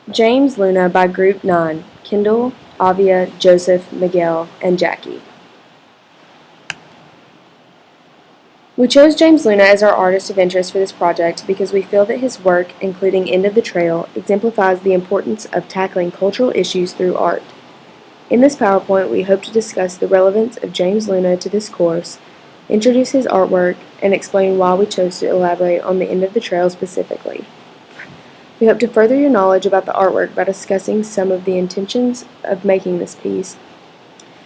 James Luna by Group 9, Kendall, Avia, Joseph, Miguel, and Jackie. We chose James Luna as our artist of interest for this project because we feel that his work, including End of the Trail, exemplifies the importance of tackling cultural issues through art. In this PowerPoint, we hope to discuss the relevance of James Luna to this course, introduce his artwork, and explain why we chose to elaborate on the End of the Trail specifically. We hope to further your knowledge about the artwork by discussing some of the intentions of making this piece,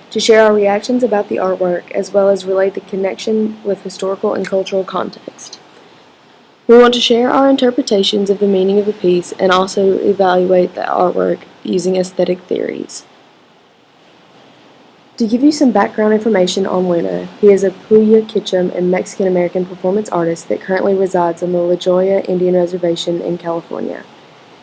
to share our reactions about the artwork, as well as relate the connection with historical and cultural context. We want to share our interpretations of the meaning of the piece and also evaluate the artwork using aesthetic theories. To give you some background information on Luna, he is a Puya Kitchum and Mexican-American performance artist that currently resides on the La Jolla Indian Reservation in California.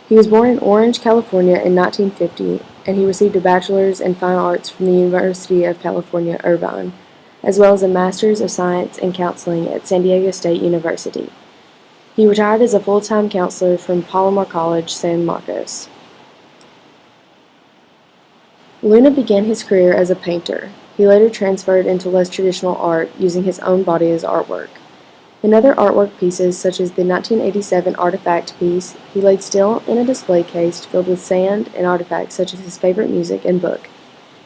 He was born in Orange, California in 1950, and he received a bachelor's in fine arts from the University of California, Irvine, as well as a master's of science in counseling at San Diego State University. He retired as a full-time counselor from Palomar College, San Marcos. Luna began his career as a painter. He later transferred into less traditional art, using his own body as artwork. In other artwork pieces, such as the 1987 artifact piece, he laid still in a display case filled with sand and artifacts such as his favorite music and book.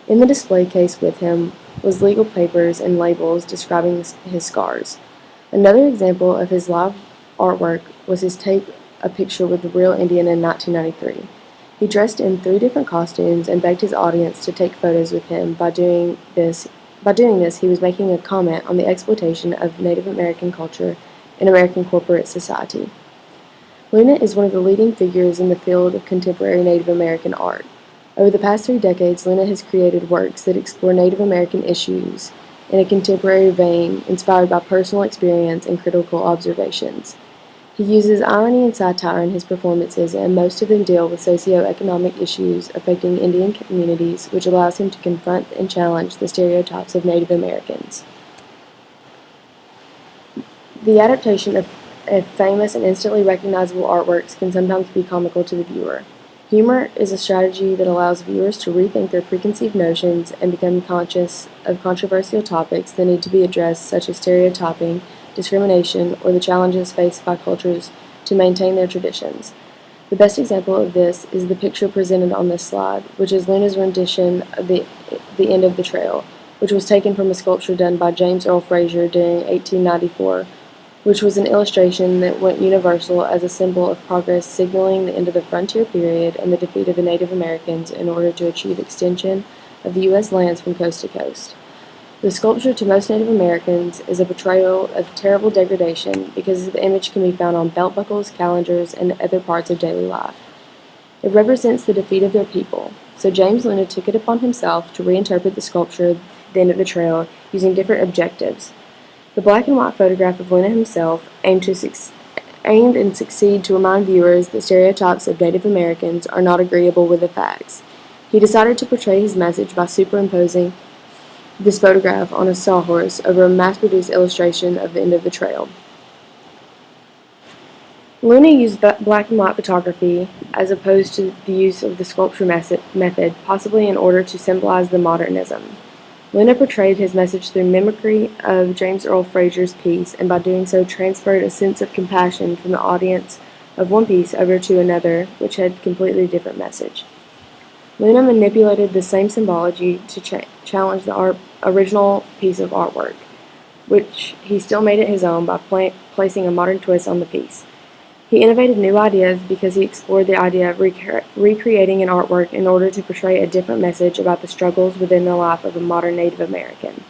In the display case with him was legal papers and labels describing his scars. Another example of his live artwork was his take a picture with the real Indian in 1993. He dressed in 3 different costumes and begged his audience to take photos with him. By doing this, he was making a comment on the exploitation of Native American culture in American corporate society. Luna is one of the leading figures in the field of contemporary Native American art. Over the past 3 decades, Luna has created works that explore Native American issues in a contemporary vein, inspired by personal experience and critical observations. He uses irony and satire in his performances, and most of them deal with socio-economic issues affecting Indian communities, which allows him to confront and challenge the stereotypes of Native Americans. The adaptation of famous and instantly recognizable artworks can sometimes be comical to the viewer. Humor is a strategy that allows viewers to rethink their preconceived notions and become conscious of controversial topics that need to be addressed, such as stereotyping, discrimination, or the challenges faced by cultures to maintain their traditions. The best example of this is the picture presented on this slide, which is Luna's rendition of the End of the Trail, which was taken from a sculpture done by James Earl Fraser during 1894, which was an illustration that went universal as a symbol of progress, signaling the end of the frontier period and the defeat of the Native Americans in order to achieve extension of the U.S. lands from coast to coast. The sculpture, to most Native Americans, is a portrayal of terrible degradation because the image can be found on belt buckles, calendars, and other parts of daily life. It represents the defeat of their people, so James Luna took it upon himself to reinterpret the sculpture, The End of the Trail, using different objectives. The black and white photograph of Luna himself aimed and succeed to remind viewers that stereotypes of Native Americans are not agreeable with the facts. He decided to portray his message by superimposing this photograph on a sawhorse over a mass-produced illustration of the End of the Trail. Luna used black and white photography as opposed to the use of the sculpture method, possibly in order to symbolize the modernism. Luna portrayed his message through mimicry of James Earl Fraser's piece, and by doing so transferred a sense of compassion from the audience of one piece over to another, which had a completely different message. Luna manipulated the same symbology to challenge the original piece of artwork, which he still made it his own by placing a modern twist on the piece. He innovated new ideas because he explored the idea of recreating an artwork in order to portray a different message about the struggles within the life of a modern Native American.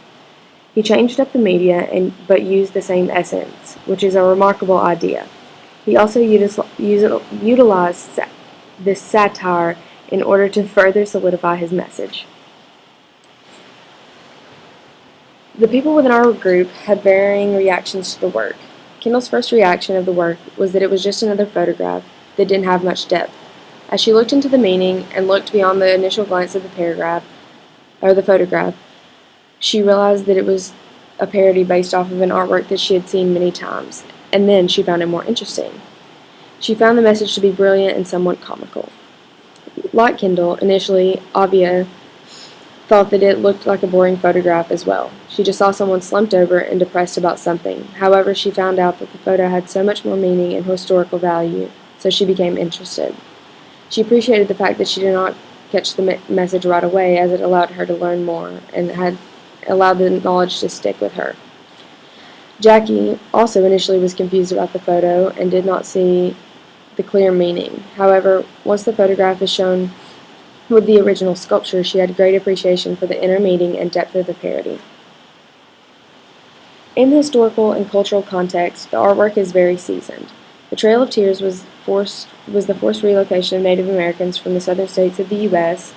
He changed up the media but used the same essence, which is a remarkable idea. He also utilized this satire in order to further solidify his message. The people within our group had varying reactions to the work. Kendall's first reaction of the work was that it was just another photograph that didn't have much depth. As she looked into the meaning and looked beyond the initial glance of the photograph, she realized that it was a parody based off of an artwork that she had seen many times, and then she found it more interesting. She found the message to be brilliant and somewhat comical. Like Kendall, initially, Avia thought that it looked like a boring photograph as well. She just saw someone slumped over and depressed about something. However, she found out that the photo had so much more meaning and historical value, so she became interested. She appreciated the fact that she did not catch the message right away, as it allowed her to learn more and had allowed the knowledge to stick with her. Jackie also initially was confused about the photo and did not see the clear meaning. However, once the photograph is shown with the original sculpture, she had great appreciation for the inner meaning and depth of the parody. In the historical and cultural context, the artwork is very seasoned. The Trail of Tears was the forced relocation of Native Americans from the southern states of the U.S.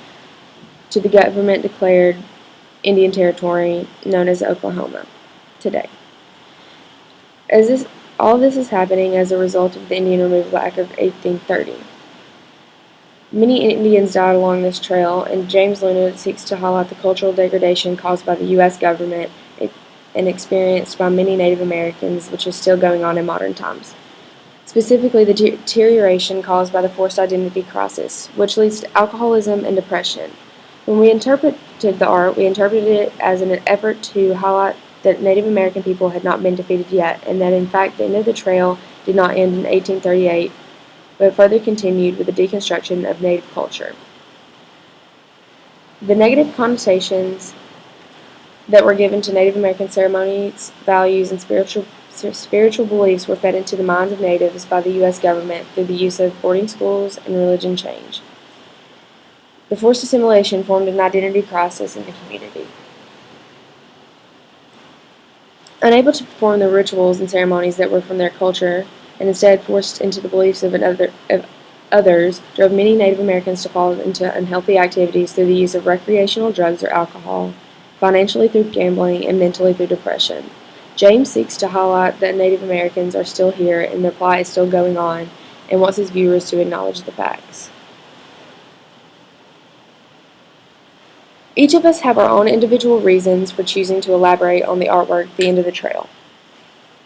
to the government-declared Indian Territory known as Oklahoma today. All this is happening as a result of the Indian Removal Act of 1830. Many Indians died along this trail, and James Luna seeks to highlight the cultural degradation caused by the U.S. government and experienced by many Native Americans, which is still going on in modern times. Specifically, the deterioration caused by the forced identity crisis, which leads to alcoholism and depression. When we interpreted the art, we interpreted it as an effort to highlight that Native American people had not been defeated yet, and that in fact the end of the trail did not end in 1838, but further continued with the deconstruction of Native culture. The negative connotations that were given to Native American ceremonies, values, and spiritual beliefs were fed into the minds of natives by the U.S. government through the use of boarding schools and religion change. The forced assimilation formed an identity crisis in the community. Unable to perform the rituals and ceremonies that were from their culture, and instead forced into the beliefs of others, drove many Native Americans to fall into unhealthy activities through the use of recreational drugs or alcohol, financially through gambling, and mentally through depression. James seeks to highlight that Native Americans are still here and their plight is still going on, and wants his viewers to acknowledge the facts. Each of us have our own individual reasons for choosing to elaborate on the artwork, The End of the Trail.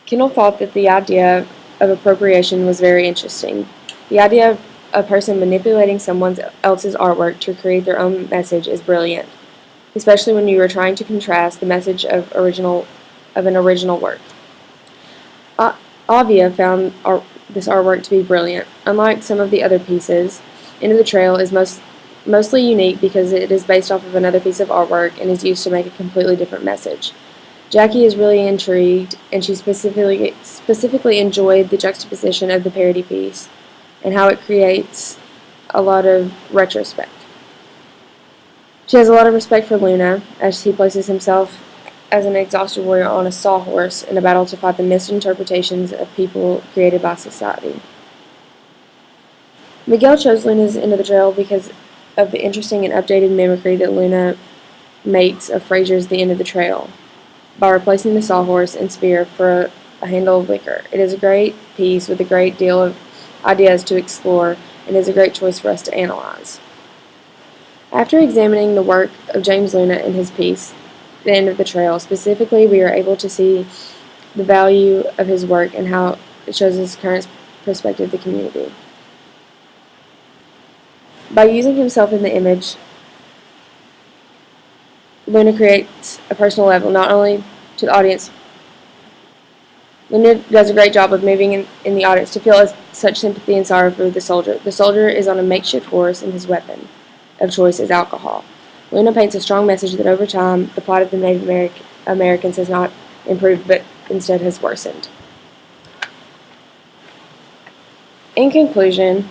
Kendall thought that the idea of appropriation was very interesting. The idea of a person manipulating someone else's artwork to create their own message is brilliant, especially when you are trying to contrast the message of an original work. Avia found this artwork to be brilliant. Unlike some of the other pieces, End of the Trail is mostly unique because it is based off of another piece of artwork and is used to make a completely different message. Jackie is really intrigued, and she specifically enjoyed the juxtaposition of the parody piece and how it creates a lot of retrospect. She has a lot of respect for Luna, as he places himself as an exhausted warrior on a sawhorse in a battle to fight the misinterpretations of people created by society. Miguel chose Luna's End of the Trail because of the interesting and updated mimicry that Luna makes of Fraser's The End of the Trail by replacing the sawhorse and spear for a handle of liquor. It is a great piece with a great deal of ideas to explore and is a great choice for us to analyze. After examining the work of James Luna and his piece, The End of the Trail, specifically, we are able to see the value of his work and how it shows his current perspective of the community. By using himself in the image, Luna creates a personal level, not only to the audience. Luna does a great job of moving in the audience to feel such sympathy and sorrow for the soldier. The soldier is on a makeshift horse, and his weapon of choice is alcohol. Luna paints a strong message that over time, the plight of the Native Americans has not improved, but instead has worsened. In conclusion,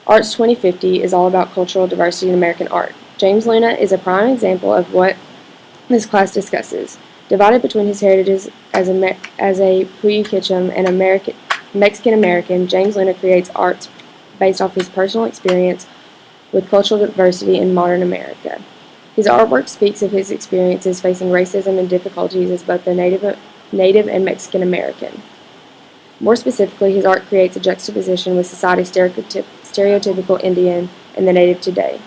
Arts 2050 is all about cultural diversity in American art. James Luna is a prime example of what this class discusses. Divided between his heritages as a Puyo Ketchum and Mexican American, James Luna creates arts based off his personal experience with cultural diversity in modern America. His artwork speaks of his experiences facing racism and difficulties as both a Native and Mexican American. More specifically, his art creates a juxtaposition with society's stereotypical Indian and the Native today.